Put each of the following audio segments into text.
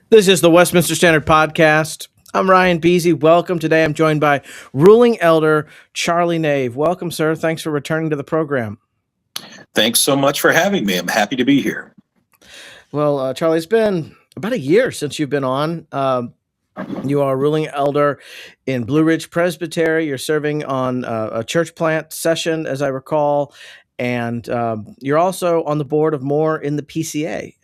This is the Westminster Standard Podcast. I'm Ryan Beasy. Welcome. Today I'm joined by Ruling Elder Charlie Nave. Welcome, sir. Thanks for returning to the program. Thanks so much for having me. I'm happy to be here. Well, Charlie, it's been about a year since you've been on. You are a ruling elder in Blue Ridge Presbytery. You're serving on a church plant session, as I recall, and you're also on the board of more in the PCA.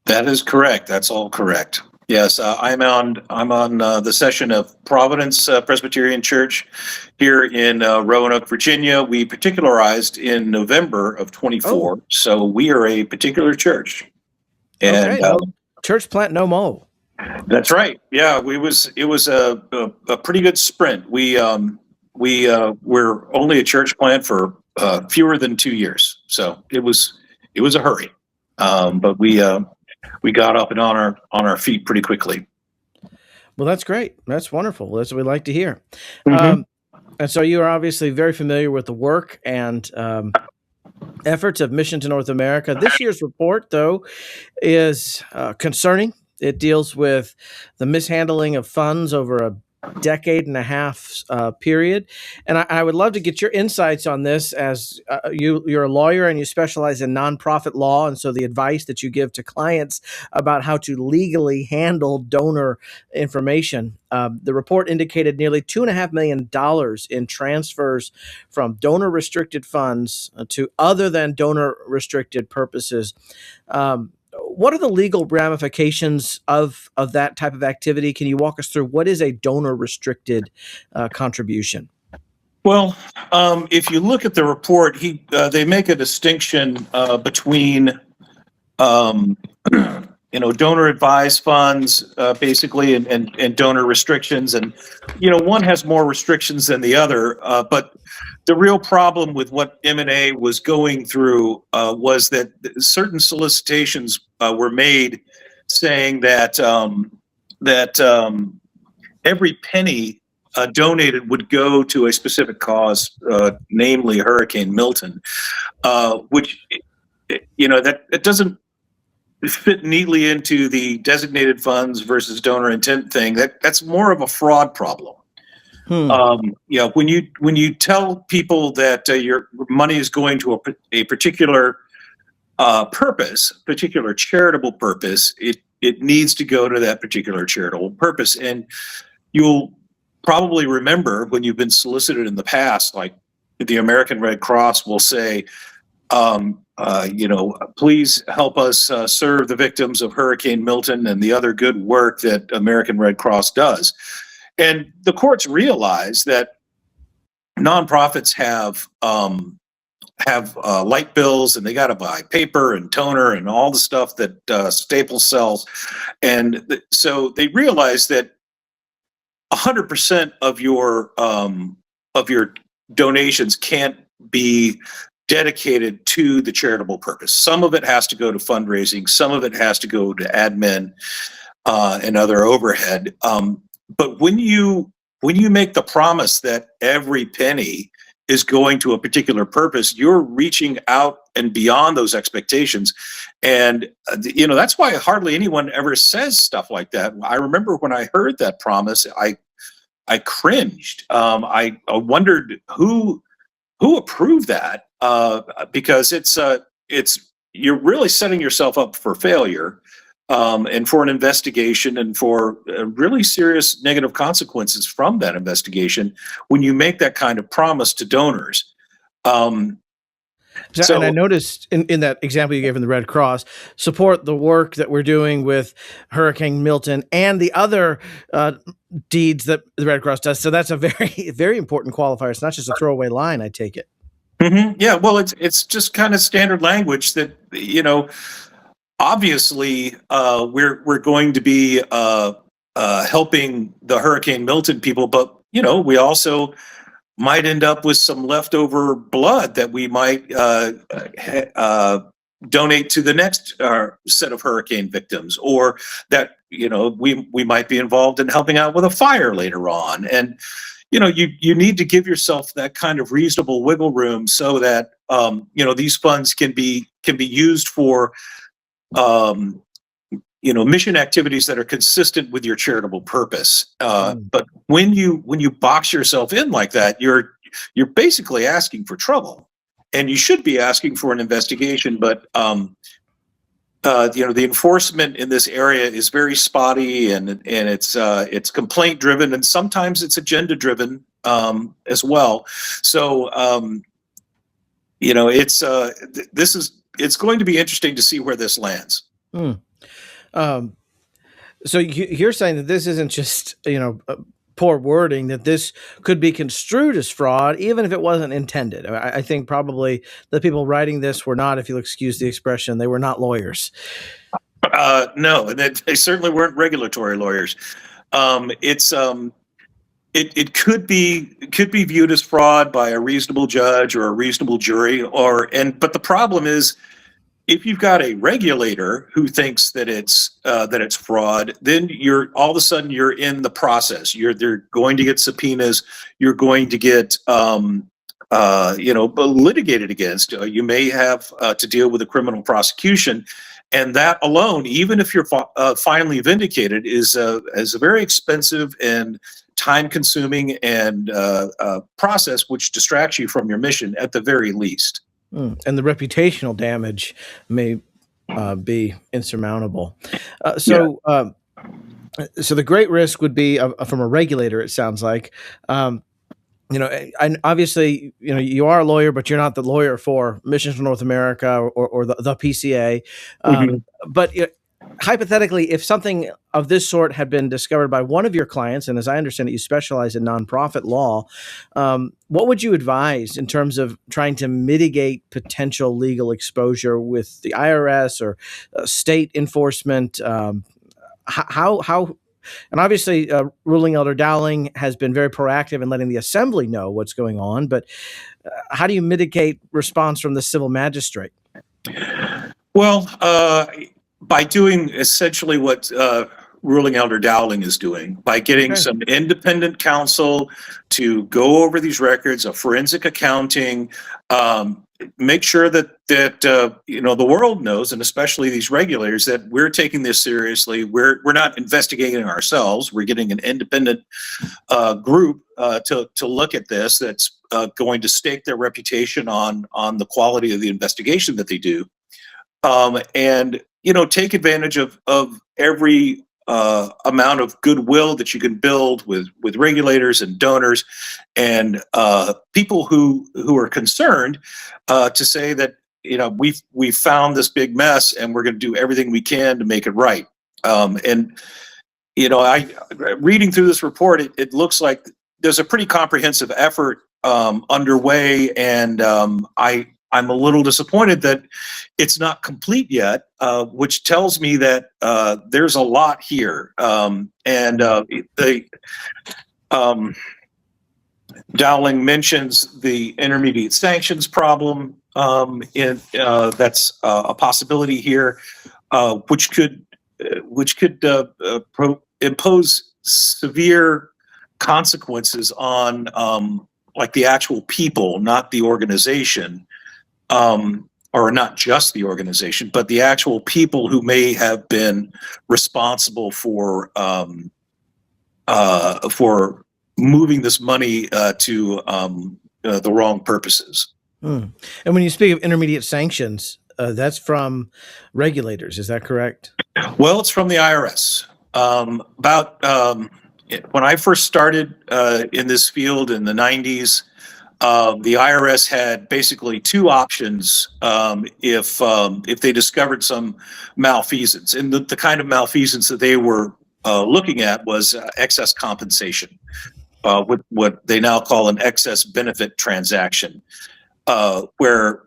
That is correct. That's all correct. Yes, I'm on the session of Providence Presbyterian Church here in Roanoke, Virginia. We particularized in November of 24, so we are a particular church. And okay, no, church plant no mo. That's right. Yeah, it was a pretty good sprint. We're only a church plant for fewer than 2 years, so it was a hurry, but we got up and on our feet pretty quickly. Well, that's great. That's wonderful. That's what we like to hear. Mm-hmm. And so you are obviously very familiar with the work and efforts of Mission to North America. This year's report, though, is concerning. It deals with the mishandling of funds over a decade and a half period. And I would love to get your insights on this, as you're a lawyer and you specialize in nonprofit law. And so the advice that you give to clients about how to legally handle donor information. The report indicated nearly $2.5 million in transfers from donor restricted funds to other than donor restricted purposes. What are the legal ramifications of that type of activity? Can you walk us through what is a donor restricted contribution? Well, if you look at the report, they make a distinction between donor advised funds, basically, and donor restrictions, and one has more restrictions than the other. But the real problem with what MNA was going through was that certain solicitations were made saying that every penny donated would go to a specific cause, namely Hurricane Milton, which that doesn't fit neatly into the designated funds versus donor intent thing. That's more of a fraud problem. When you tell people that your money is going to a particular purpose, particular charitable purpose, it needs to go to that particular charitable purpose. And you'll probably remember when you've been solicited in the past, like the American Red Cross will say, please help us serve the victims of Hurricane Milton and the other good work that American Red Cross does. And the courts realize that nonprofits have light bills, and they got to buy paper and toner and all the stuff that Staples sells. And so they realize that 100% of your donations can't be dedicated to the charitable purpose. Some of it has to go to fundraising. Some of it has to go to admin and other overhead. But when you make the promise that every penny is going to a particular purpose, you're reaching out and beyond those expectations. And, that's why hardly anyone ever says stuff like that. I remember when I heard that promise, I cringed. I wondered who approved that, because you're really setting yourself up for failure, and for an investigation, and for really serious negative consequences from that investigation when you make that kind of promise to donors. And I noticed in that example you gave in the Red Cross, support the work that we're doing with Hurricane Milton and the other deeds that the Red Cross does. So that's a very, very important qualifier. It's not just a throwaway line, I take it. Mm-hmm. Yeah, well, it's just kind of standard language that, obviously we're going to be helping the Hurricane Milton people, but we also might end up with some leftover blood that we might donate to the next set of hurricane victims, or that we might be involved in helping out with a fire later on. And you need to give yourself that kind of reasonable wiggle room so that these funds can be used for mission activities that are consistent with your charitable purpose. Mm. But when you box yourself in like that, you're basically asking for trouble, and you should be asking for an investigation. But the enforcement in this area is very spotty, and it's complaint driven, and sometimes it's agenda driven as well. So it's going to be interesting to see where this lands. Mm. So you're saying that this isn't just, poor wording, that this could be construed as fraud, even if it wasn't intended. I think probably the people writing this were not, if you'll excuse the expression, they were not lawyers. No, they certainly weren't regulatory lawyers. It could be viewed as fraud by a reasonable judge or a reasonable jury, but the problem is, if you've got a regulator who thinks that it's fraud, then you're all of a sudden you're in the process. They're going to get subpoenas. You're going to get litigated against. You may have to deal with a criminal prosecution, and that alone, even if you're finally vindicated, is a very expensive and time-consuming and process, which distracts you from your mission at the very least. And the reputational damage may be insurmountable. So the great risk would be from a regulator, it sounds like. And obviously, you are a lawyer, but you're not the lawyer for Missions to North America or the PCA. But hypothetically, if something of this sort had been discovered by one of your clients, and as I understand it, you specialize in nonprofit law, what would you advise in terms of trying to mitigate potential legal exposure with the IRS or state enforcement? How? And obviously, Ruling Elder Dowling has been very proactive in letting the Assembly know what's going on. But how do you mitigate response from the civil magistrate? Well, by doing essentially what Ruling Elder Dowling is doing, by getting some independent counsel to go over these records, a forensic accounting, make sure that the world knows, and especially these regulators, that we're taking this seriously. We're not investigating ourselves. We're getting an independent group to look at this. That's going to stake their reputation on the quality of the investigation that they do, and take advantage of every amount of goodwill that you can build with regulators and donors and people who are concerned, to say that we've found this big mess and we're going to do everything we can to make it right. I reading through this report, it looks like there's a pretty comprehensive effort underway, and I'm a little disappointed that it's not complete yet, which tells me that there's a lot here. Dowling mentions the intermediate sanctions problem. That's a possibility here, which could impose severe consequences on like the actual people, not the organization. Or not just the organization, but the actual people who may have been responsible for moving this money to the wrong purposes. And when you speak of intermediate sanctions, that's from regulators, is that correct? Well, it's from the IRS. When I first started in this field in the 90s, the IRS had basically two options if they discovered some malfeasance. And the kind of malfeasance that they were looking at was excess compensation, what they now call an excess benefit transaction, where,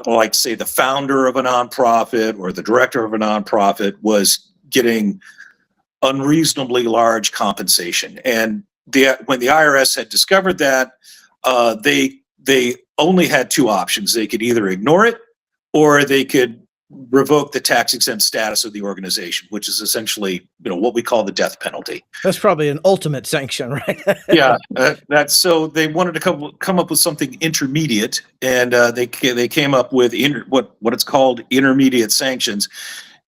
like, say, the founder of a nonprofit or the director of a nonprofit was getting unreasonably large compensation. And when the IRS had discovered that, they only had two options. They could either ignore it or they could revoke the tax-exempt status of the organization, which is essentially, what we call the death penalty. That's probably an ultimate sanction, right? Yeah, that's so they wanted to come up with something intermediate, and they came up with what it's called intermediate sanctions.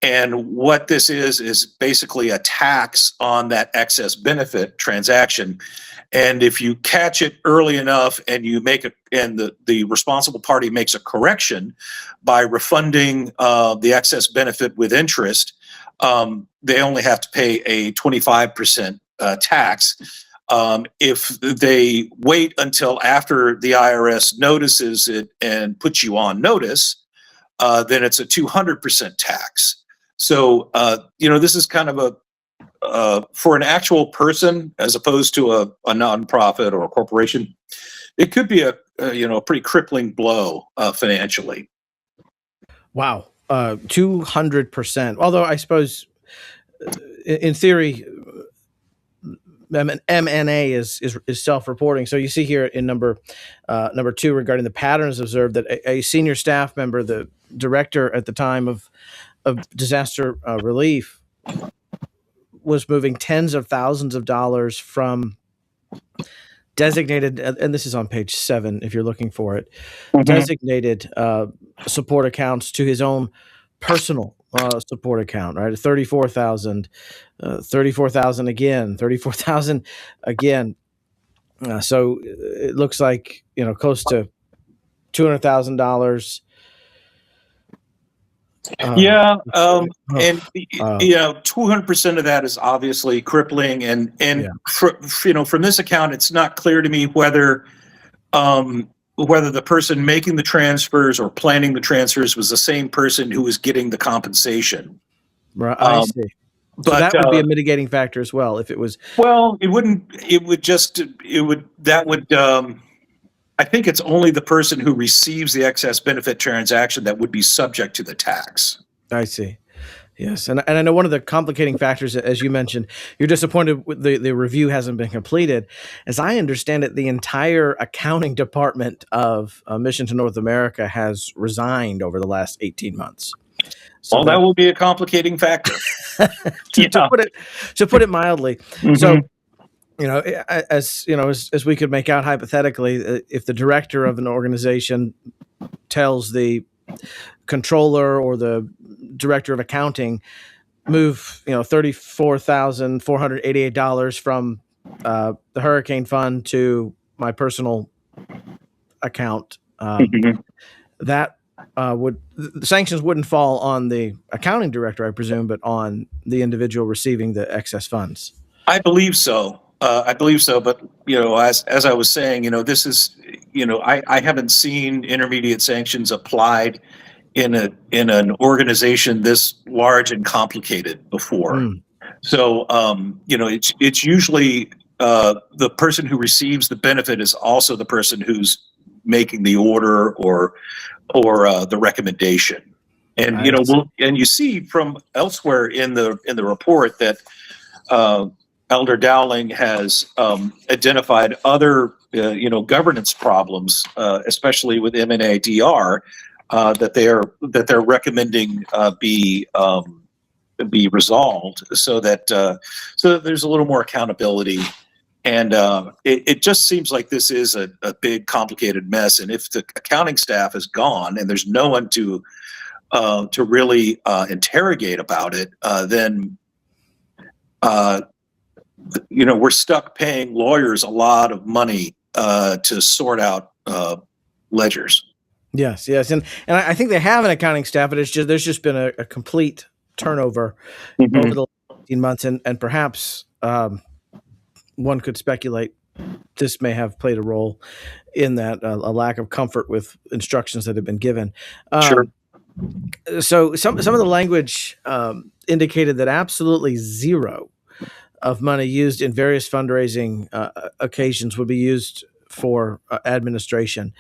And what this is basically a tax on that excess benefit transaction. And if you catch it early enough and you make it, and the responsible party makes a correction by refunding the excess benefit with interest, they only have to pay a 25% tax. If they wait until after the IRS notices it and puts you on notice, then it's a 200% tax. So, this is kind of for an actual person as opposed to a nonprofit or a corporation, it could be a pretty crippling blow financially. Wow, 200%. Although I suppose, in theory, MNA is self-reporting. So you see here in number 2 regarding the patterns observed that a senior staff member, the director at the time of disaster relief, was moving tens of thousands of dollars from designated, and this is on page 7 if you're looking for it, designated support accounts to his own personal support account, right? 34,000, 34,000 again, 34,000 again. So it looks like, close to $200,000. And 200% of that is obviously crippling, and from this account, it's not clear to me whether the person making the transfers or planning the transfers was the same person who was getting the compensation. Right, I see. So But that would be a mitigating factor as well if it was. Well, it wouldn't. I think it's only the person who receives the excess benefit transaction that would be subject to the tax. I see. Yes, and I know one of the complicating factors, as you mentioned, you're disappointed the review hasn't been completed. As I understand it, the entire accounting department of Mission to North America has resigned over the last 18 months. So that will be a complicating factor. to put it mildly. Mm-hmm. So, as we could make out hypothetically, if the director of an organization tells the controller or the director of accounting, move $34,488 from the hurricane fund to my personal account, that the sanctions wouldn't fall on the accounting director, I presume, but on the individual receiving the excess funds. I believe so. But as I was saying, this is, I haven't seen intermediate sanctions applied in an organization this large and complicated before. So it's usually the person who receives the benefit is also the person who's making the order or the recommendation. And and you see from elsewhere in the report that Elder Dowling has identified other governance problems, especially with MNA DR, that they're recommending be resolved so that there's a little more accountability. And it just seems like this is a big, complicated mess. And if the accounting staff is gone and there's no one to really interrogate about it, then we're stuck paying lawyers a lot of money to sort out ledgers. Yes, and I think they have an accounting staff, but there's just been a complete turnover over the last 18 months, and perhaps one could speculate this may have played a role in that, a lack of comfort with instructions that have been given. Sure. So some of the language indicated that absolutely zero of money used in various fundraising occasions would be used for administration.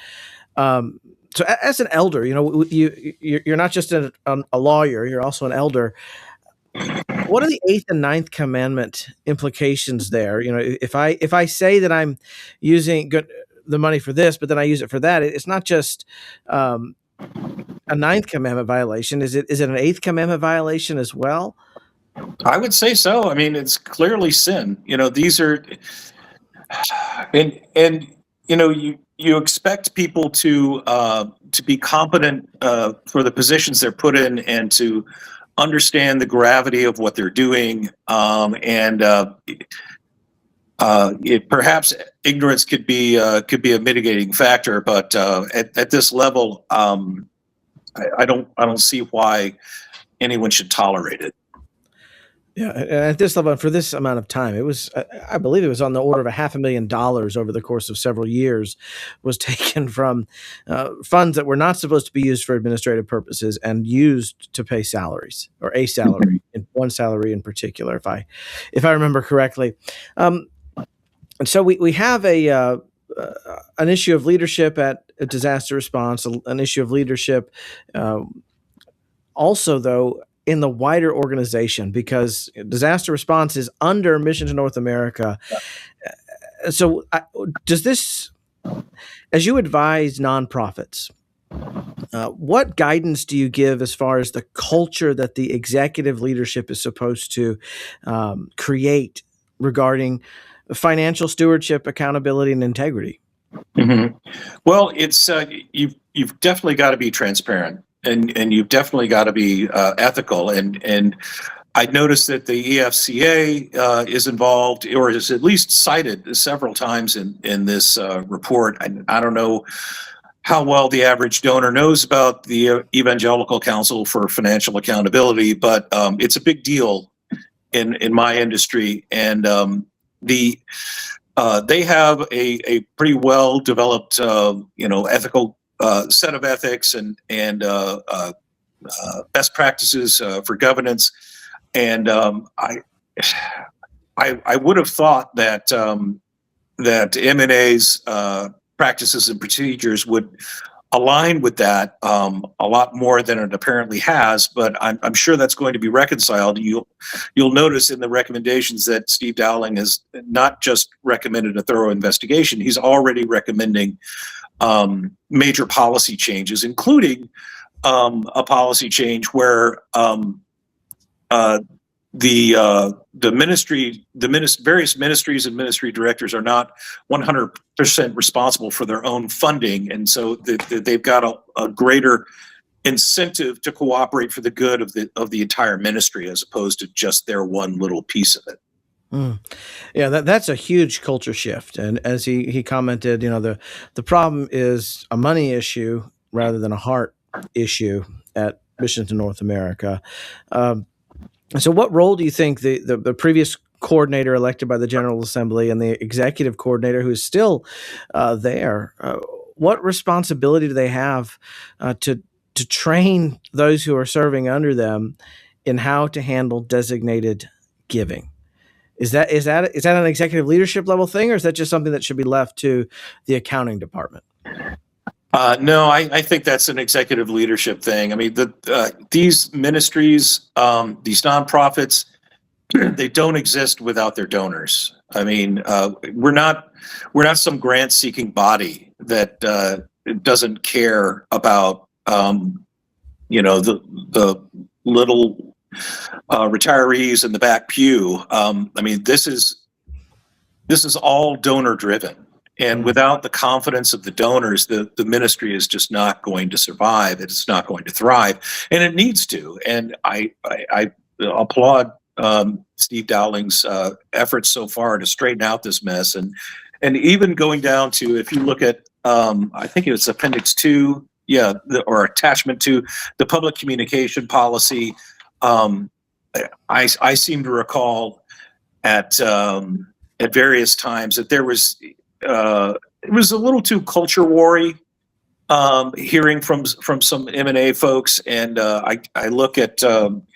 So as an elder, you're not just a lawyer, you're also an elder. What are the 8th and 9th commandment implications there? If I say that I'm using the money for this, but then I use it for that, it's not just a 9th commandment violation. Is it an 8th commandment violation as well? I would say so. I mean, it's clearly sin. These are, and you expect people to be competent for the positions they're put in, and to understand the gravity of what they're doing, and perhaps ignorance could be a mitigating factor, but at this level, I don't see why anyone should tolerate it. Yeah, and at this level, for this amount of time, it was, I believe it was on the order of $500,000 over the course of several years, was taken from funds that were not supposed to be used for administrative purposes and used to pay salaries, or a salary, in one salary in particular, if I remember correctly. And so we have an issue of leadership at a disaster response, an issue of leadership, also though, in the wider organization, because disaster response is under Mission to North America. So does this, as you advise nonprofits, what guidance do you give as far as the culture that the executive leadership is supposed to create regarding financial stewardship, accountability, and integrity? Mm-hmm. Well, it's you've definitely got to be transparent, and you've definitely got to be ethical. And I noticed that the EFCA is involved, or is at least cited several times in this report. I don't know how well the average donor knows about the Evangelical Council for Financial Accountability, but it's a big deal in my industry, and they have a pretty well developed ethical set of ethics and best practices for governance, and I would have thought that that MNA's practices and procedures would align with that a lot more than it apparently has, but I'm sure that's going to be reconciled. You'll notice in the recommendations that Steve Dowling has not just recommended a thorough investigation, he's already recommending major policy changes, including a policy change where various ministries and ministry directors are not 100% responsible for their own funding, and so they've got a greater incentive to cooperate for the good of the entire ministry, as opposed to just their one little piece of it. Yeah, that's a huge culture shift. And as he commented, the problem is a money issue rather than a heart issue at Mission to North America. So what role do you think the previous coordinator elected by the General Assembly and the executive coordinator who is still there, what responsibility do they have to train those who are serving under them in how to handle designated giving? Is that an executive leadership level thing, or is that just something that should be left to the accounting department? No, I think that's an executive leadership thing. I mean, these ministries, these nonprofits, they don't exist without their donors. I mean, we're not some grant-seeking body that doesn't care about the little retirees in the back pew. I mean, this is all donor driven. And without the confidence of the donors, the ministry is just not going to survive. It's not going to thrive, and it needs to. And I applaud Steve Dowling's efforts so far to straighten out this mess, and even going down to, if you look at I think it was Appendix 2, or Attachment 2, the public communication policy. I seem to recall at various times that there was. It was a little too culture war-y, hearing from some MNA folks, and I look at item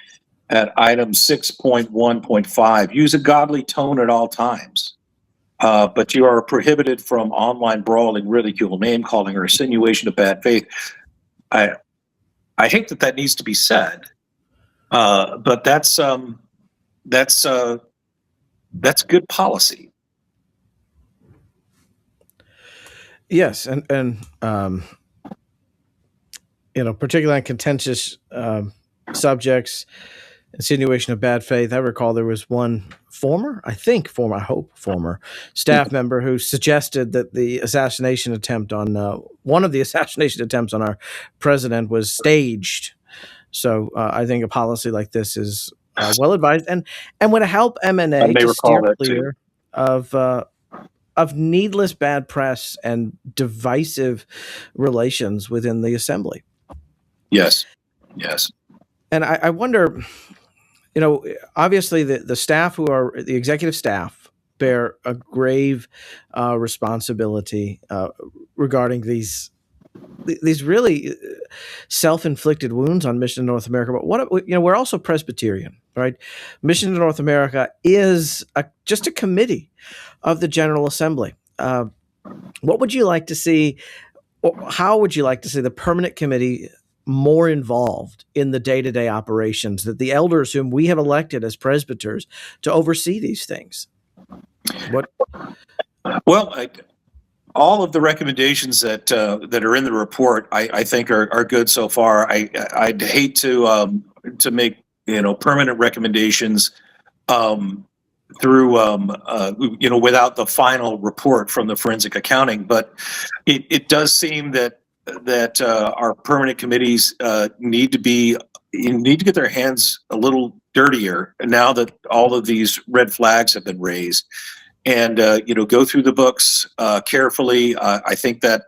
6.1.5. Use a godly tone at all times, but you are prohibited from online brawling, ridicule, name calling, or insinuation of bad faith. I hate that needs to be said, but that's good policy. Yes, and particularly on contentious subjects, insinuation of bad faith. I recall there was one former staff member who suggested that the assassination attempt on one of the assassination attempts on our president was staged. So I think a policy like this is well advised and would help I MNA may to recall steer that too. clear of needless bad press and divisive relations within the assembly. Yes. Yes. And I wonder, obviously the staff the executive staff bear a grave responsibility regarding these really self-inflicted wounds on Mission to North America. But we're also Presbyterian, right? Mission to North America is just a committee of the General Assembly. What would you like to see, or how would you like to see the permanent committee more involved in the day-to-day operations, that the elders whom we have elected as presbyters to oversee these things? Well, all of the recommendations that are in the report, I think are good so far. I'd hate to make permanent recommendations through without the final report from the forensic accounting, but it does seem that our permanent committees need to get their hands a little dirtier now that all of these red flags have been raised, and go through the books carefully. I think that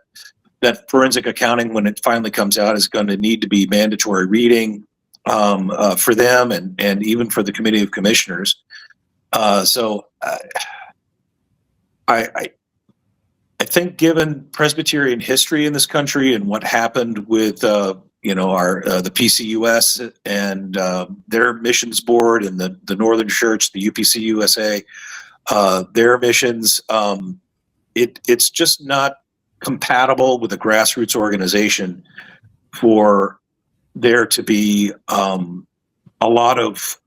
forensic accounting, when it finally comes out, is going to need to be mandatory reading for them and even for the Committee of Commissioners. So I think, given Presbyterian history in this country and what happened with the PCUS and their missions board, and the Northern Church, the UPC USA, their missions, it's just not compatible with a grassroots organization for there to be a lot of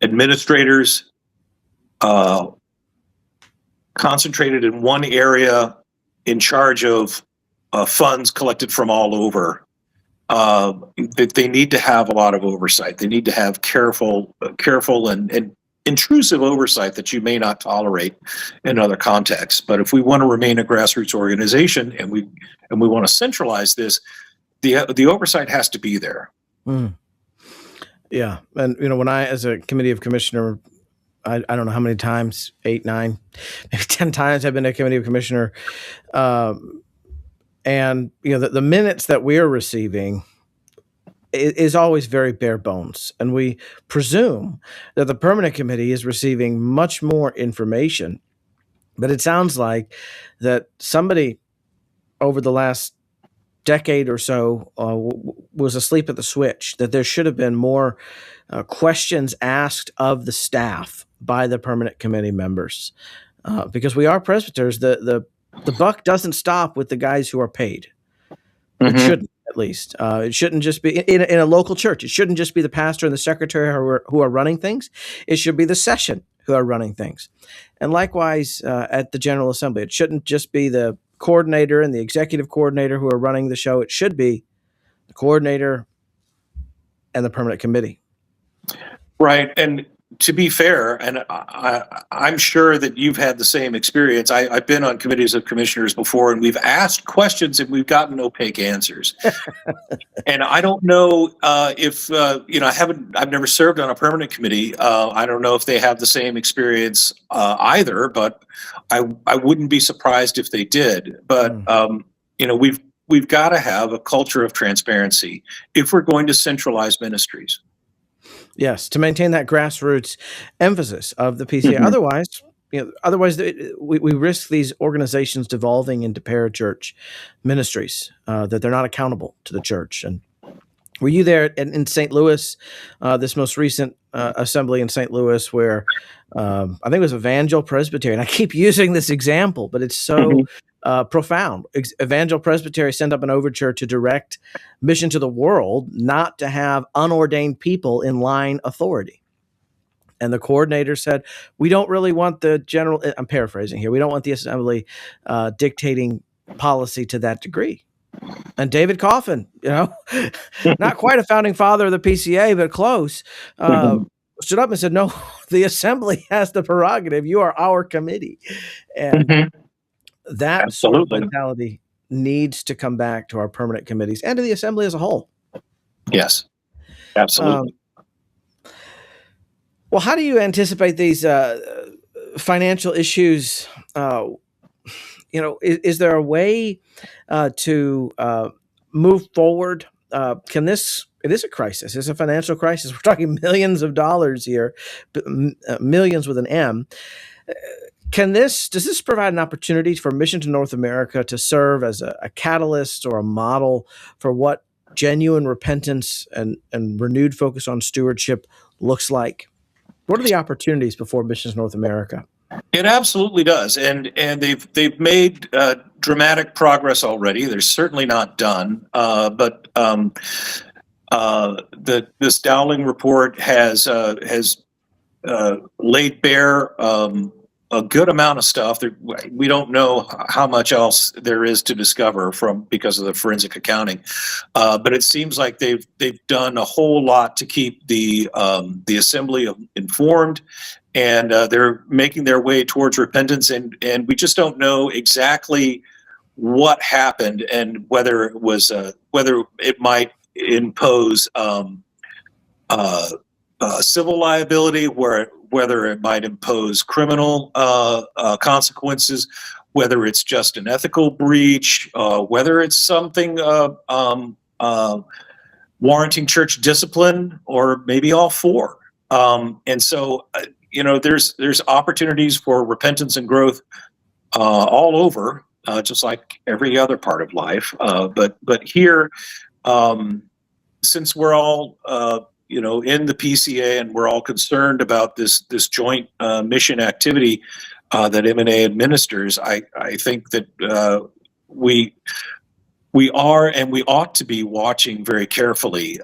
administrators concentrated in one area, in charge of funds collected from all over. They need to have a lot of oversight. They need to have careful and intrusive oversight that you may not tolerate in other contexts. But if we want to remain a grassroots organization and we want to centralize this, the oversight has to be there. Mm. Yeah. And, when I, as a Committee of Commissioner, I don't know how many times, 8, 9, maybe 10 times I've been a Committee of Commissioner. And, the minutes that we're receiving is always very bare bones. And we presume that the permanent committee is receiving much more information. But it sounds like that somebody over the last decade or so was asleep at the switch, that there should have been more questions asked of the staff by the permanent committee members, because we are presbyters. The buck doesn't stop with the guys who are paid. It shouldn't, at least. It shouldn't just be in a local church. It shouldn't just be the pastor and the secretary who are running things. It should be the session who are running things. And likewise, at the General Assembly, it shouldn't just be the coordinator and the executive coordinator who are running the show. It should be the coordinator and the permanent committee. Right. And to be fair, and I'm sure that you've had the same experience. I've been on committees of commissioners before, and we've asked questions and we've gotten opaque answers. And I don't know if I've never served on a permanent committee. I don't know if they have the same experience either, but I wouldn't be surprised if they did. But we've got to have a culture of transparency if we're going to centralize ministries. Yes, to maintain that grassroots emphasis of the PCA. Otherwise, we risk these organizations devolving into parachurch ministries, that they're not accountable to the church. And were you there in St. Louis, this most recent assembly in St. Louis, where I think it was Evangel Presbytery? And I keep using this example, but it's so profound. Evangel Presbytery sent up an overture to direct Mission to the World not to have unordained people in line authority. And the coordinator said, we don't really want the general, I'm paraphrasing here, we don't want the assembly dictating policy to that degree. And David Coffin, not quite a founding father of the PCA, but close, stood up and said, no, the assembly has the prerogative. You are our committee. And that sort of mentality needs to come back to our permanent committees and to the assembly as a whole. Yes, absolutely. Well, how do you anticipate these financial issues? Is there a way to move forward? It is a crisis. It's a financial crisis. We're talking millions of dollars here, millions with an M. Does this provide an opportunity for Mission to North America to serve as a catalyst or a model for what genuine repentance and renewed focus on stewardship looks like? What are the opportunities before Missions North America? It absolutely does, and they've made dramatic progress already. They're certainly not done, but this Dowling report has laid bare a good amount of stuff. We don't know how much else there is to discover because of the forensic accounting, but it seems like they've done a whole lot to keep the assembly informed, and they're making their way towards repentance. And we just don't know exactly what happened and whether it might impose civil liability, whether it might impose criminal consequences, whether it's just an ethical breach, whether it's something warranting church discipline, or maybe all four. And so, there's opportunities for repentance and growth all over, just like every other part of life. But here, since we're all in the PCA, and we're all concerned about this joint mission activity that MNA administers, I think that we are, and we ought to be watching very carefully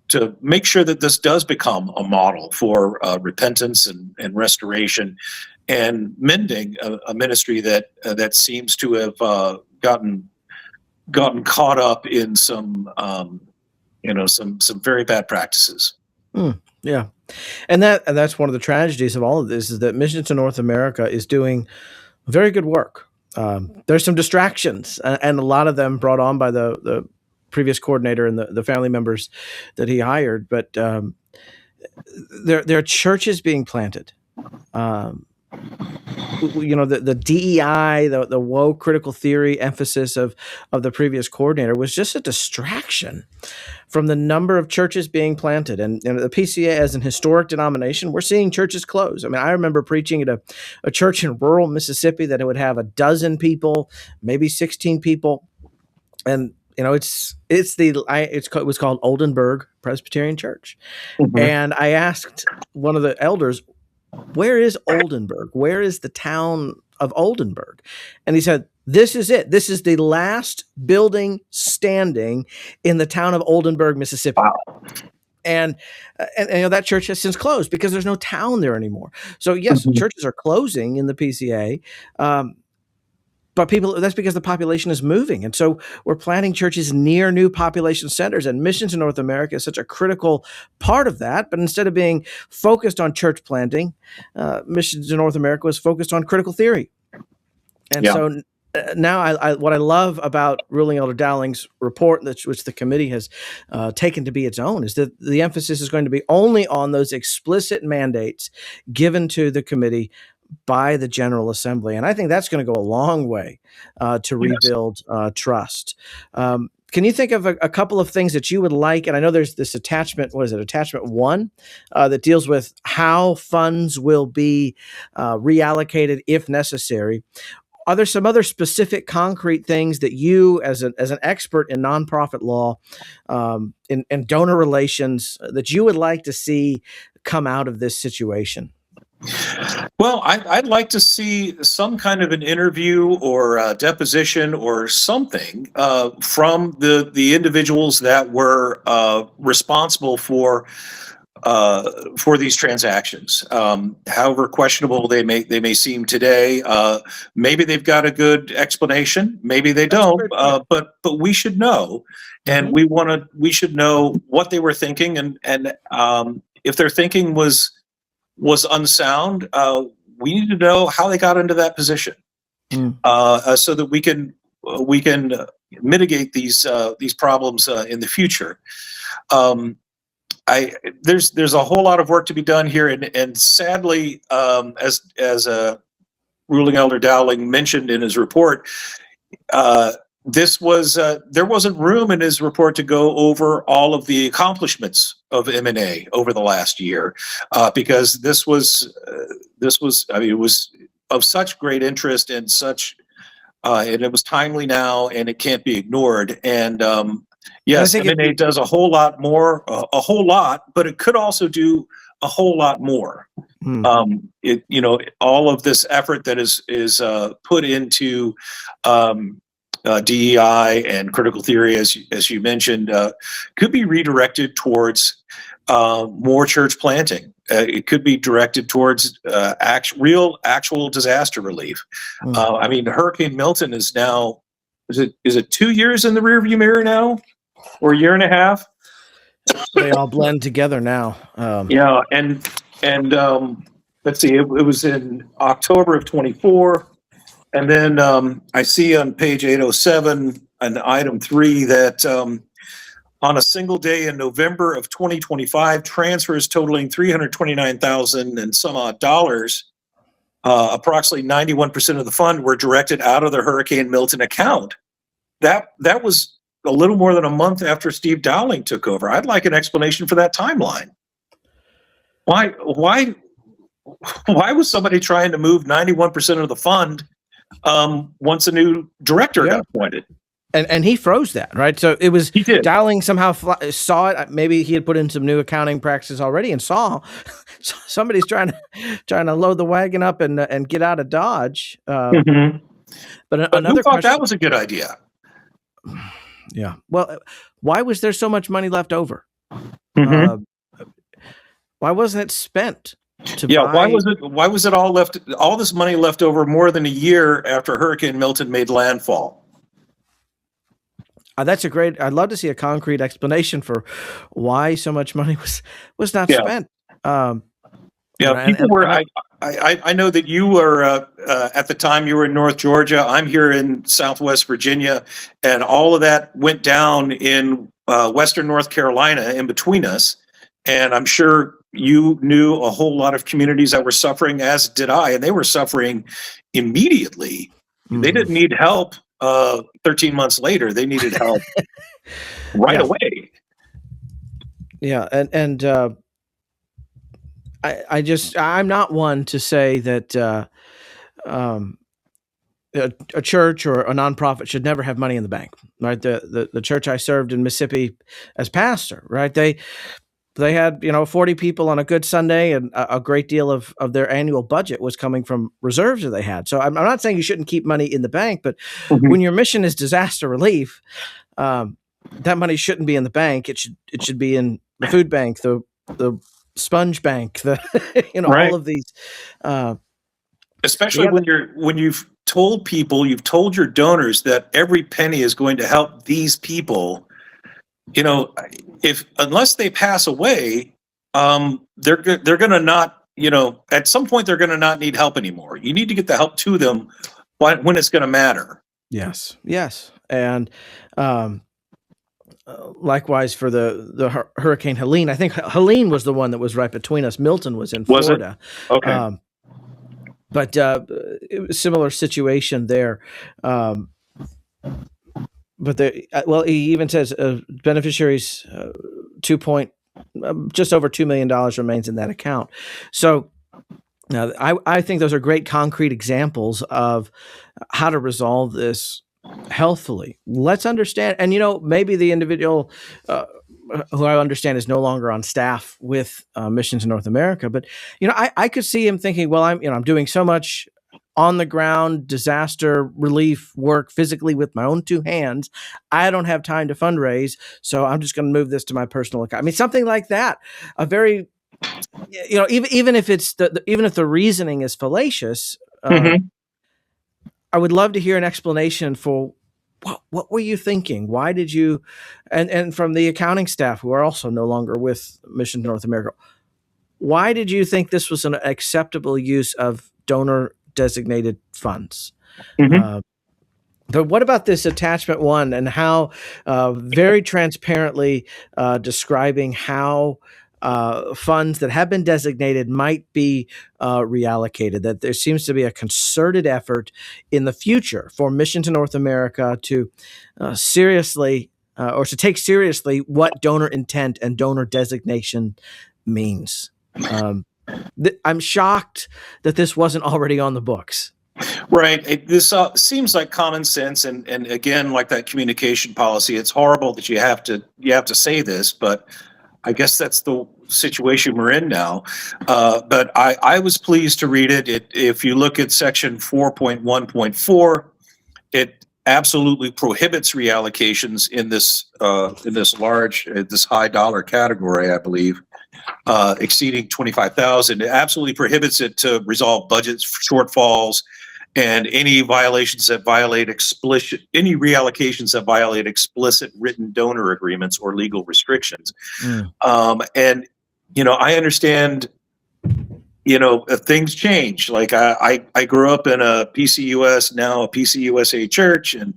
to make sure that this does become a model for repentance and restoration and mending a ministry that seems to have gotten caught up in some very bad practices. Yeah, and that's one of the tragedies of all of this, is that Mission to North America is doing very good work. There's some distractions, and a lot of them brought on by the previous coordinator and the family members that he hired. But there are churches being planted. The DEI, the woke critical theory emphasis of the previous coordinator was just a distraction from the number of churches being planted. And the PCA, as an historic denomination, we're seeing churches close. I mean, I remember preaching at a church in rural Mississippi that it would have 12 people, maybe 16 people. And it was called Oldenburg Presbyterian Church. Mm-hmm. And I asked one of the elders, where is Oldenburg? Where is the town of Oldenburg? And he said, this is it. This is the last building standing in the town of Oldenburg, Mississippi. Wow. And that church has since closed because there's no town there anymore. So yes, mm-hmm. Churches are closing in the PCA, but that's because the population is moving. And so we're planting churches near new population centers, and Mission to North America is such a critical part of that. But instead of being focused on church planting, Mission to North America was focused on critical theory. And so now what I love about Ruling Elder Dowling's report, which the committee has taken to be its own, is that the emphasis is going to be only on those explicit mandates given to the committee by the General Assembly. And I think that's going to go a long way to rebuild trust. Can you think of a couple of things that you would like? And I know there's this attachment, attachment 1, that deals with how funds will be reallocated if necessary. Are there some other specific concrete things that you, as an expert in nonprofit law, in donor relations, that you would like to see come out of this situation? Well, I'd like to see some kind of an interview or a deposition or something from the individuals that were responsible for these transactions. However questionable they may seem today, maybe they've got a good explanation, maybe they don't. But we should know, and mm-hmm. we should know what they were thinking, and if their thinking was unsound, we need to know how they got into that position, so that we can we can mitigate these problems in the future. There's a whole lot of work to be done here, and sadly, as Ruling Elder Dowling mentioned in his report, there wasn't room in his report to go over all of the accomplishments of MNA over the last year, because this was I mean, it was of such great interest and and it was timely now, and it can't be ignored. And yes, MNA does a whole lot more, a whole lot, but it could also do a whole lot more. All of this effort that is put into DEI and critical theory, as you mentioned, could be redirected towards more church planting. It could be directed towards actual disaster relief. I mean, Hurricane Milton is now, is it 2 years in the rearview mirror now, or a year and a half? They all blend together now. Yeah, and let's see, it was in October of 24. And then I see on page 807 an item 3 that on a single day in November of 2025, transfers totaling $329,000 and some odd dollars, approximately 91% of the fund, were directed out of the Hurricane Milton account. That was a little more than a month after Steve Dowling took over. I'd like an explanation for that timeline. Why was somebody trying to move 91% of the fund once a new director got appointed? And he froze that, right? So it was Dowling somehow saw it. Maybe he had put in some new accounting practices already and saw somebody's trying to load the wagon up and get out of Dodge. But another who thought that was a good idea? Yeah. Well, why was there so much money left over? Why wasn't it spent? Why was it all this money left over more than a year after Hurricane Milton made landfall? I'd love to see a concrete explanation for why so much money was not spent. People were. I know that you were at the time you were in North Georgia. I'm here in Southwest Virginia, and all of that went down in Western North Carolina in between us. And I'm sure you knew a whole lot of communities that were suffering, as did I, and they were suffering immediately. They didn't need help 13 months later. They needed help right away. Yeah, and I'm not one to say that a church or a nonprofit should never have money in the bank, right? The church I served in Mississippi as pastor, right? They had 40 people on a good Sunday, and a great deal of their annual budget was coming from reserves that they had. So I'm not saying you shouldn't keep money in the bank, but when your mission is disaster relief, that money shouldn't be in the bank. It should be in the food bank, the sponge bank, all of these. Especially when you've told people, you've told your donors that every penny is going to help these people. Unless they pass away, they're going to not, at some point they're going to not need help anymore. You need to get the help to them when it's going to matter. Yes. And likewise for the Hurricane Helene. I think Helene was the one that was right between us. Milton was in Florida. Okay. But it was a similar situation there. But he even says beneficiaries just over $2 million remains in that account. So now I think those are great concrete examples of how to resolve this healthfully. Let's understand, and maybe the individual who I understand is no longer on staff with Missions in North America, but I could see him thinking, well, I'm doing so much on the ground disaster relief work physically with my own two hands. I don't have time to fundraise, so I'm just going to move this to my personal account. I mean, something like that. A very, even if the reasoning is fallacious, I would love to hear an explanation for what were you thinking? Why did you, and from the accounting staff who are also no longer with Mission North America, why did you think this was an acceptable use of donor designated funds? But what about this attachment one and how very transparently describing how funds that have been designated might be reallocated? That there seems to be a concerted effort in the future for Mission to North America to seriously or to take seriously what donor intent and donor designation means. I'm shocked that this wasn't already on the books. Right. This seems like common sense, and again, like that communication policy, it's horrible that you have to say this, but I guess that's the situation we're in now. But I was pleased to read it. If you look at section 4.1.4, it absolutely prohibits reallocations in this this high dollar category, I believe, exceeding 25,000. It absolutely prohibits it to resolve budget shortfalls and any reallocations that violate explicit written donor agreements or legal restrictions. And I understand, things change. Like I grew up in a PCUS, now a PCUSA church, and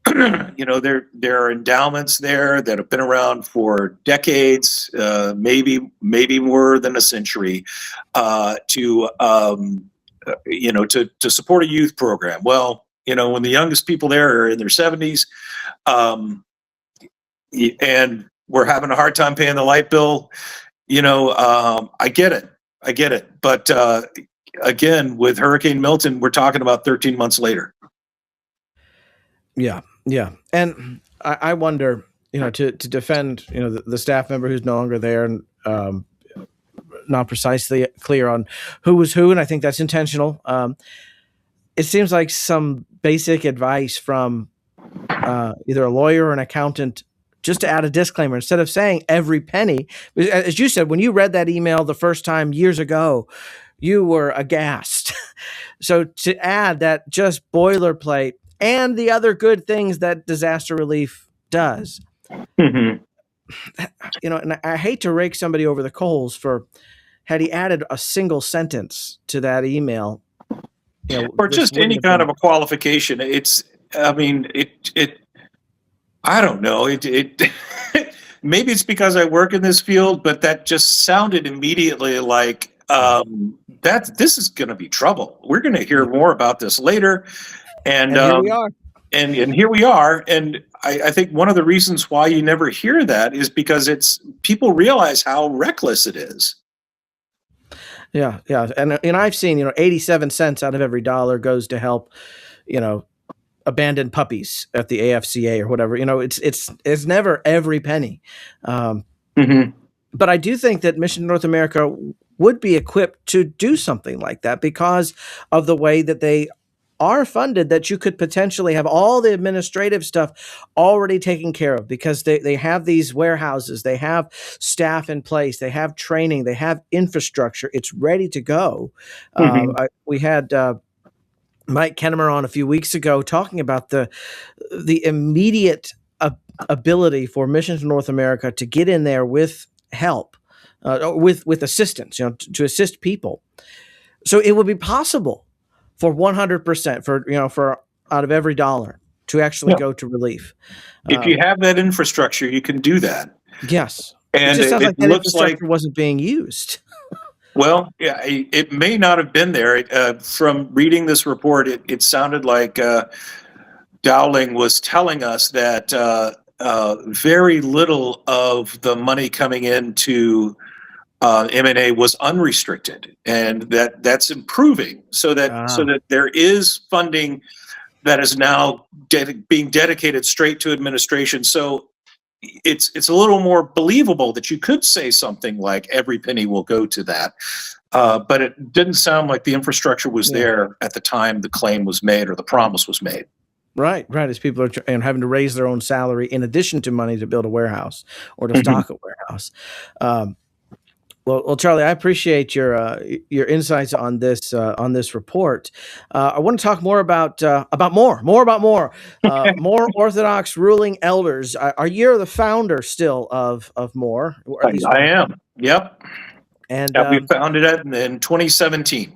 there are endowments there that have been around for decades, maybe more than a century, to support a youth program. Well, when the youngest people there are in their 70s, and we're having a hard time paying the light bill, I get it. But again, with Hurricane Milton, we're talking about 13 months later. Yeah. And I wonder, to defend, the staff member who's no longer there and not precisely clear on who was who, and I think that's intentional. It seems like some basic advice from either a lawyer or an accountant, just to add a disclaimer instead of saying every penny. As you said, when you read that email the first time years ago, you were aghast. So to add that just boilerplate and the other good things that disaster relief does, and I hate to rake somebody over the coals for, had he added a single sentence to that email, or just any kind of a qualification. I don't know. Maybe it's because I work in this field, but that just sounded immediately like this is going to be trouble. We're going to hear more about this later, and here we are. And here we are. And I think one of the reasons why you never hear that is because people realize how reckless it is. Yeah. And I've seen, 87 cents out of every dollar goes to help, abandoned puppies at the AFCA or whatever. It's never every penny. But I do think that Mission North America would be equipped to do something like that because of the way that they are funded, that you could potentially have all the administrative stuff already taken care of because they have these warehouses, they have staff in place, they have training, they have infrastructure. It's ready to go. We had Mike Kennemer on a few weeks ago talking about the immediate ability for Mission to North America to get in there with help, with assistance, to assist people. So it would be possible for 100% for out of every dollar to actually go to relief. If you have that infrastructure, you can do that. Yes. And it just sounds like that infrastructure wasn't being used. Well, yeah, it may not have been there. From reading this report, it sounded like Dowling was telling us that very little of the money coming into MNA was unrestricted, and that's improving. So that there is funding that is now being dedicated straight to administration. So it's a little more believable that you could say something like every penny will go to that. But it didn't sound like the infrastructure was there at the time the claim was made or the promise was made. Right. As people are having to raise their own salary in addition to money to build a warehouse or to stock a warehouse. Well, Charlie, I appreciate your insights on this report. I want to talk more about more Orthodox ruling elders. Are you the founder still of MORE? I am. Yep. And we founded it in 2017.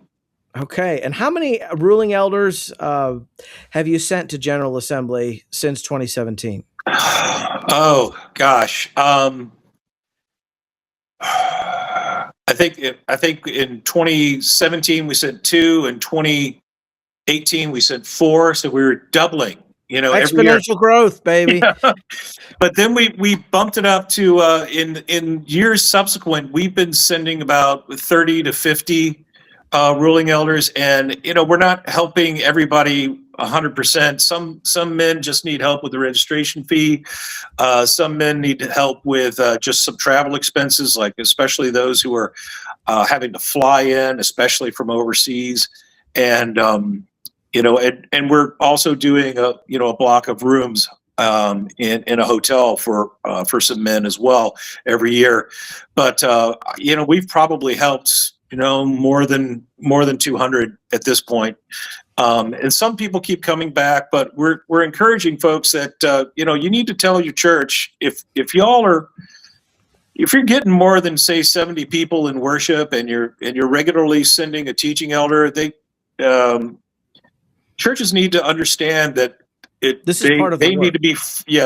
Okay. And how many ruling elders have you sent to General Assembly since 2017? Oh gosh. I think in 2017 we sent two, in 2018 we sent four, so we were doubling, every year. Exponential growth, baby. But then we bumped it up to in years subsequent, we've been sending about 30 to 50 ruling elders, and we're not helping everybody 100%. Some men just need help with the registration fee. Some men need help with just some travel expenses, like especially those who are having to fly in, especially from overseas, and and we're also doing a block of rooms in a hotel for some men as well every year. But we've probably helped more than 200 at this point. And some people keep coming back, but we're encouraging folks that you need to tell your church if you're getting more than, say, 70 people in worship, and you're regularly sending a teaching elder, churches need to understand that This is part of the they work. need to be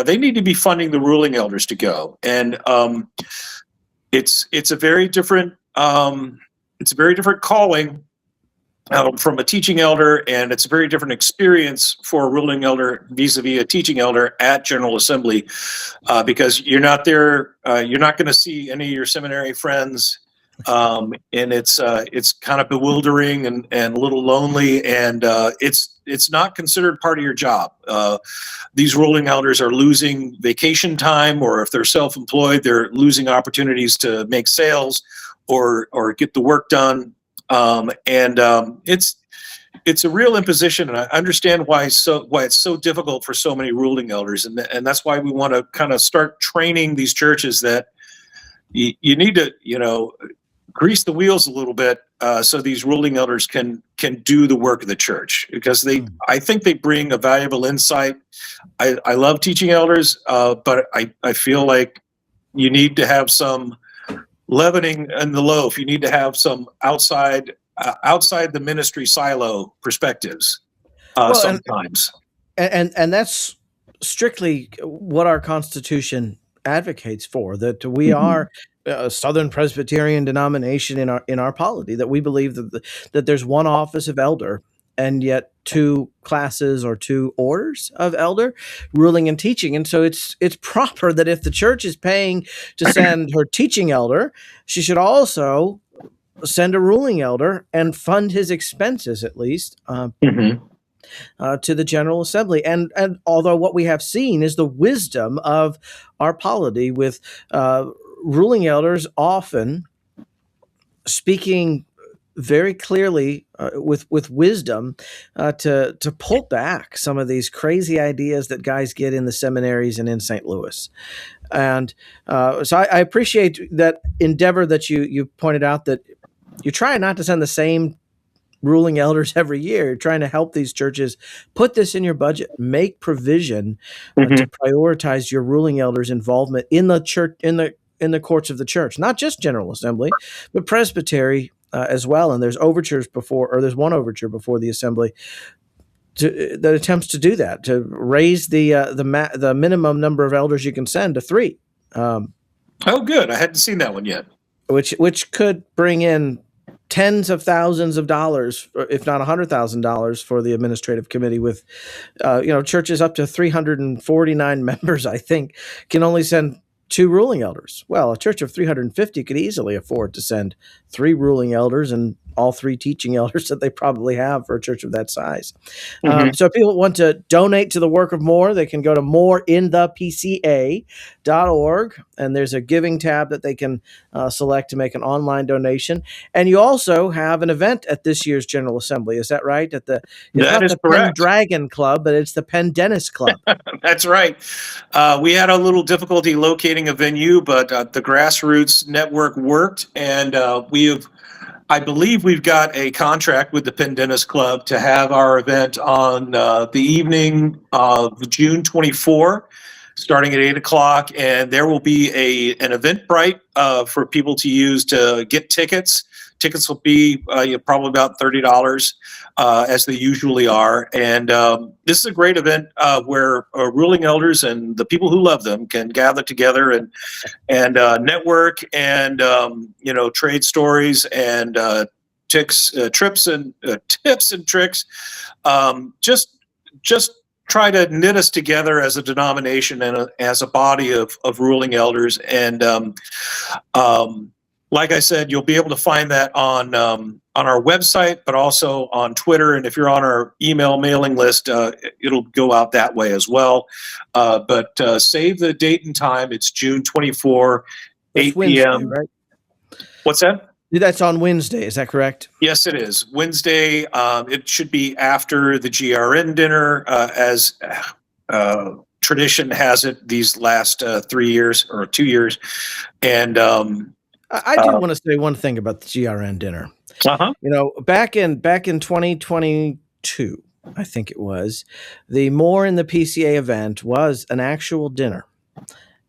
they need to be funding the ruling elders to go, and it's a very different calling from a teaching elder, and it's a very different experience for a ruling elder vis-a-vis a teaching elder at General Assembly, because you're not there, you're not going to see any of your seminary friends, and it's kind of bewildering and a little lonely, and it's not considered part of your job. These ruling elders are losing vacation time, or if they're self-employed, they're losing opportunities to make sales or get the work done. It's a real imposition, and I understand why it's so difficult for so many ruling elders, and that's why we want to kind of start training these churches that you need to grease the wheels a little bit, so these ruling elders can do the work of the church, because I think they bring a valuable insight. I love teaching elders, but I feel like you need to have some leavening in the loaf. You need to have some outside the ministry silo perspectives sometimes. And that's strictly what our Constitution advocates for, that we are a Southern Presbyterian denomination in our polity, that we believe that there's one office of elder and yet two classes or two orders of elder, ruling and teaching. And so it's proper that if the church is paying to send her teaching elder, she should also send a ruling elder and fund his expenses, at least, to the General Assembly. And although what we have seen is the wisdom of our polity, with ruling elders often speaking very clearly with wisdom to pull back some of these crazy ideas that guys get in the seminaries and in St. Louis. And so I appreciate that endeavor that you pointed out, that you're trying not to send the same ruling elders every year. You're trying to help these churches put this in your budget, make provision to prioritize your ruling elders' involvement in the church, in the courts of the church, not just General Assembly, but presbytery as well. And there's one overture before the assembly that attempts to do that, to raise the minimum number of elders you can send to 3. Oh, good! I hadn't seen that one yet. Which could bring in tens of thousands of dollars, if not $100,000, for the administrative committee. With churches up to 349 members, I think, can only send 2 ruling elders. Well, a church of 350 could easily afford to send 3 ruling elders and all 3 teaching elders that they probably have for a church of that size. So if people want to donate to the work of MORE, they can go to moreinthepca.org, and there's a giving tab that they can select to make an online donation. And you also have an event at this year's General Assembly. Is that right? It's that not is the correct. Pendragon Club, but it's the Pendennis Club. That's right. We had a little difficulty locating a venue, but the grassroots network worked, and I believe we've got a contract with the Pendennis Club to have our event on the evening of June 24, starting at 8 o'clock, and there will be an Eventbrite for people to use to get tickets Tickets will be probably about $30, as they usually are. And this is a great event where ruling elders and the people who love them can gather together and network and trade stories and tips and tricks. Just try to knit us together as a denomination and as a body of ruling elders. And like I said, you'll be able to find that on our website, but also on Twitter. And if you're on our email mailing list, it'll go out that way as well. But save the date and time. It's June 24, That's 8 Wednesday, p.m. right? What's that? That's on Wednesday. Is that correct? Yes, it is. Wednesday. It should be after the GRN dinner, as tradition has it these last 3 years or 2 years. And I do want to say one thing about the GRN dinner. uh-huh. Back in 2022, I think it was, the More in the PCA event was an actual dinner.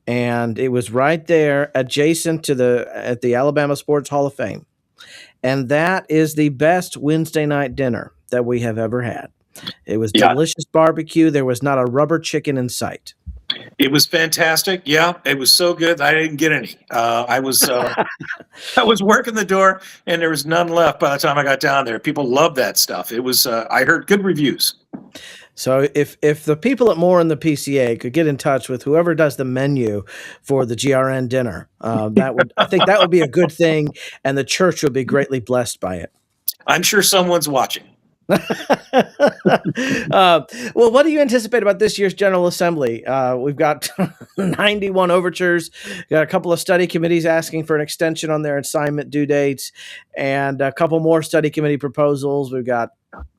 And it was right there adjacent at the Alabama Sports Hall of Fame. And that is the best Wednesday night dinner that we have ever had. It was delicious barbecue. There was not a rubber chicken in sight. It was fantastic. Yeah, it was so good. I didn't get any. I was working the door, and there was none left by the time I got down there. People loved that stuff. It was. I heard good reviews. So if the people at More in the PCA could get in touch with whoever does the menu for the GRN dinner, I think that would be a good thing, and the church would be greatly blessed by it. I'm sure someone's watching. Well, what do you anticipate about this year's General Assembly? We've got 91 overtures, got a couple of study committees asking for an extension on their assignment due dates, and a couple more study committee proposals. We've got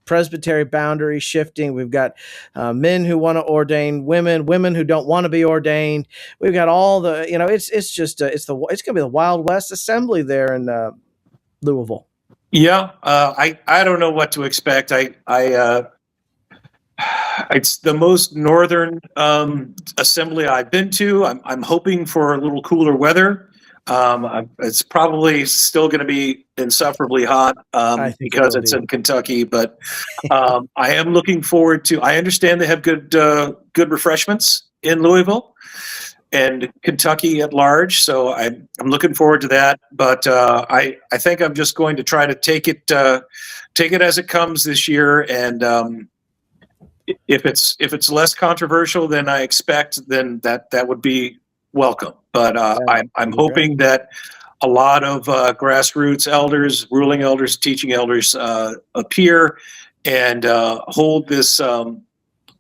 presbytery boundary shifting. We've got men who want to ordain women who don't want to be ordained. We've got all the, it's going to be the Wild West Assembly there in Louisville. Yeah, I don't know what to expect. It's the most northern assembly I've been to. I'm hoping for a little cooler weather. It's probably still going to be insufferably hot because it's in Kentucky. But I am looking forward to. I understand they have good refreshments in Louisville and Kentucky at large, so I'm looking forward to that. But I think I'm just going to try to take it as it comes this year, and if it's less controversial than I expect, then that would be welcome. But I'm hoping that a lot of grassroots elders, ruling elders, teaching elders appear and hold this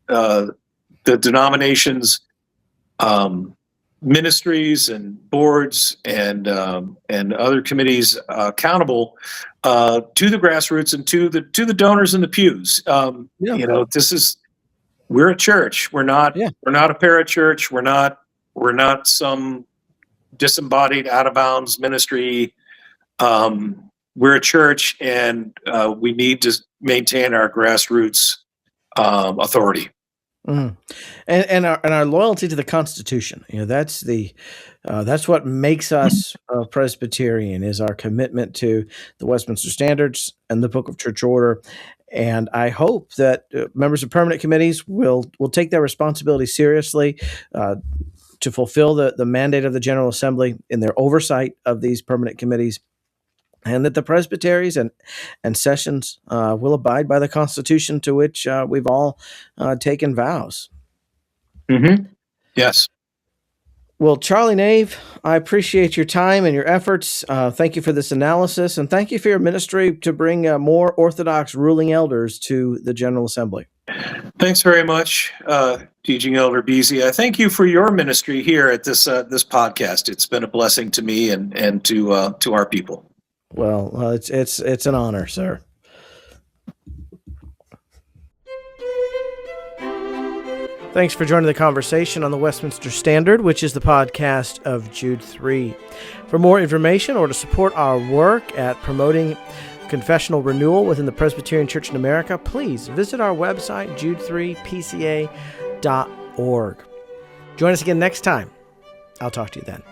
the denomination's ministries and boards and other committees accountable to the grassroots and to the donors in the pews. We're a church. We're not a parachurch. We're not some disembodied, out of bounds ministry. We're a church, and we need to maintain our grassroots authority. Mm. And our loyalty to the Constitution. That's what makes us Presbyterian, is our commitment to the Westminster Standards and the Book of Church Order. And I hope that members of permanent committees will take their responsibility seriously to fulfill the mandate of the General Assembly in their oversight of these permanent committees, and that the presbyteries and sessions will abide by the Constitution to which we've all taken vows. Mm-hmm. Yes. Well, Charlie Nave, I appreciate your time and your efforts. Thank you for this analysis, and thank you for your ministry to bring more Orthodox ruling elders to the General Assembly. Thanks very much, Teaching Elder Beasy. I thank you for your ministry here at this podcast. It's been a blessing to me and to our people. Well, it's an honor, sir. Thanks for joining the conversation on the Westminster Standard, which is the podcast of Jude 3. For more information or to support our work at promoting confessional renewal within the Presbyterian Church in America, please visit our website, jude3pca.org. Join us again next time. I'll talk to you then.